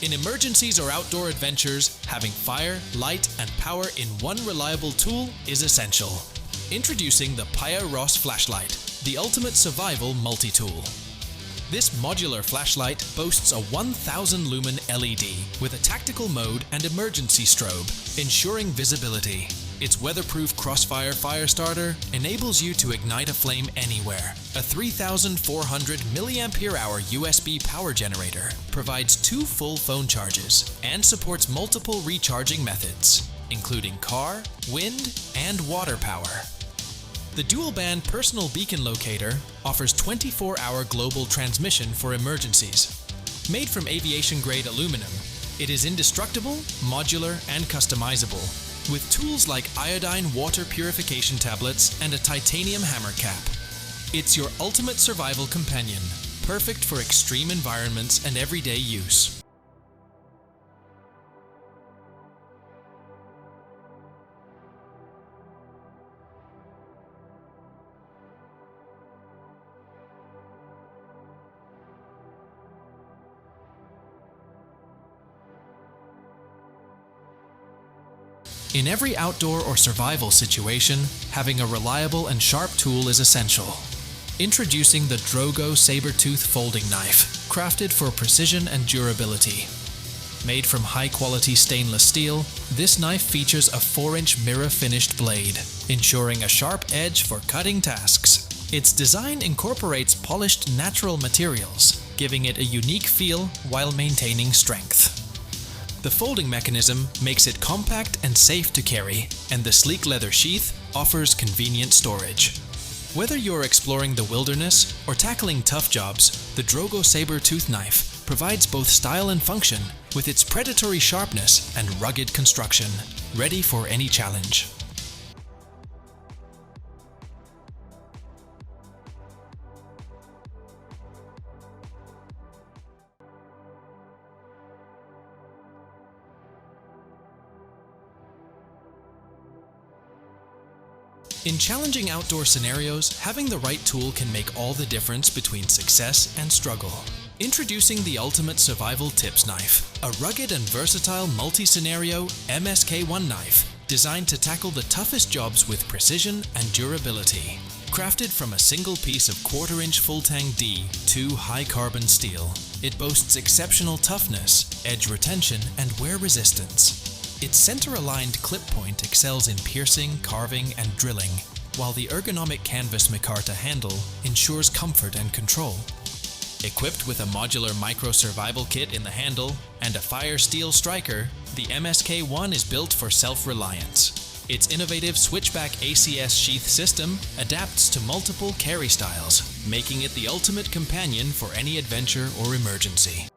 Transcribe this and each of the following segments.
In emergencies or outdoor adventures, having fire, light, and power in one reliable tool is essential. Introducing the Pyros Flashlight, the ultimate survival multi-tool. This modular flashlight boasts a 1000 lumen LED with a tactical mode and emergency strobe, ensuring visibility. Its weatherproof crossfire fire starter enables you to ignite a flame anywhere. A 3400 mAh USB power generator provides 2 full phone charges and supports multiple recharging methods, including car, wind, and water power. The dual-band personal beacon locator offers 24-hour global transmission for emergencies. Made from aviation-grade aluminum, it is indestructible, modular, and customizable, with tools like iodine water purification tablets and a titanium hammer cap. It's your ultimate survival companion, perfect for extreme environments and everyday use. In every outdoor or survival situation, having a reliable and sharp tool is essential. Introducing the Drogo Sabertooth folding knife, crafted for precision and durability. Made from high-quality stainless steel, this knife features a 4-inch mirror-finished blade, ensuring a sharp edge for cutting tasks. Its design incorporates polished natural materials, giving it a unique feel while maintaining strength. The folding mechanism makes it compact and safe to carry, and the sleek leather sheath offers convenient storage. Whether you're exploring the wilderness or tackling tough jobs, the Drogo Sabertooth knife provides both style and function with its predatory sharpness and rugged construction, ready for any challenge. In challenging outdoor scenarios, having the right tool can make all the difference between success and struggle. Introducing the ultimate survival tips knife, a rugged and versatile multi-scenario MSK1 knife designed to tackle the toughest jobs with precision and durability. Crafted from a single piece of 1/4-inch full-tang D2 high-carbon steel, it boasts exceptional toughness, edge retention, and wear resistance. Its center-aligned clip point excels in piercing, carving, and drilling, while the ergonomic canvas micarta handle ensures comfort and control. Equipped with a modular micro-survival kit in the handle and a fire steel striker, the MSK1 is built for self-reliance. Its innovative switchback ACS sheath system adapts to multiple carry styles, making it the ultimate companion for any adventure or emergency.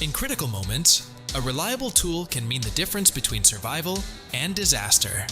In critical moments, a reliable tool can mean the difference between survival and disaster.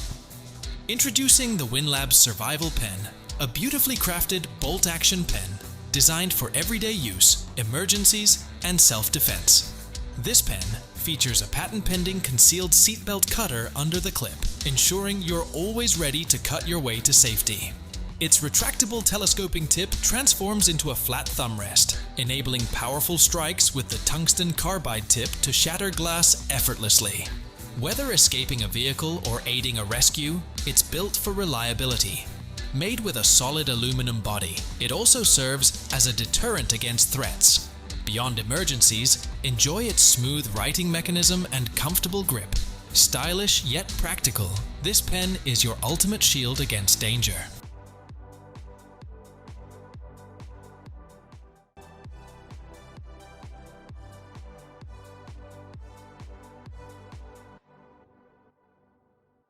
Introducing the WinLab's Survival Pen, a beautifully crafted bolt-action pen designed for everyday use, emergencies, and self-defense. This pen features a patent-pending concealed seatbelt cutter under the clip, ensuring you're always ready to cut your way to safety. Its retractable telescoping tip transforms into a flat thumb rest, enabling powerful strikes with the tungsten carbide tip to shatter glass effortlessly. Whether escaping a vehicle or aiding a rescue, it's built for reliability. Made with a solid aluminum body, it also serves as a deterrent against threats. Beyond emergencies, enjoy its smooth writing mechanism and comfortable grip. Stylish yet practical, this pen is your ultimate shield against danger.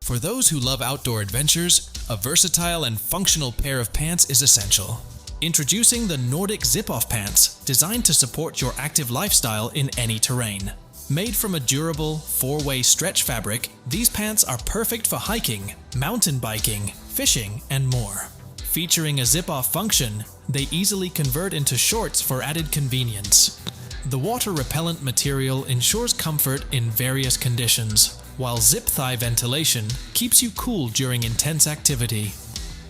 For those who love outdoor adventures, a versatile and functional pair of pants is essential. Introducing the Nordic zip-off pants, designed to support your active lifestyle in any terrain. Made from a durable, 4-way stretch fabric, these pants are perfect for hiking, mountain biking, fishing, and more. Featuring a zip-off function, they easily convert into shorts for added convenience. The water-repellent material ensures comfort in various conditions, while zip-thigh ventilation keeps you cool during intense activity.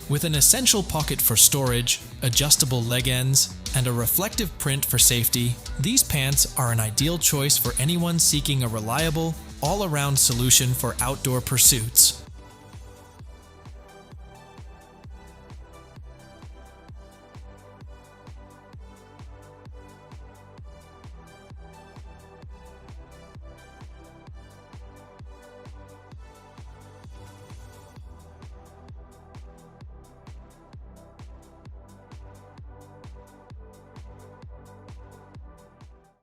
With an essential pocket for storage, adjustable leg ends, and a reflective print for safety, these pants are an ideal choice for anyone seeking a reliable, all-around solution for outdoor pursuits.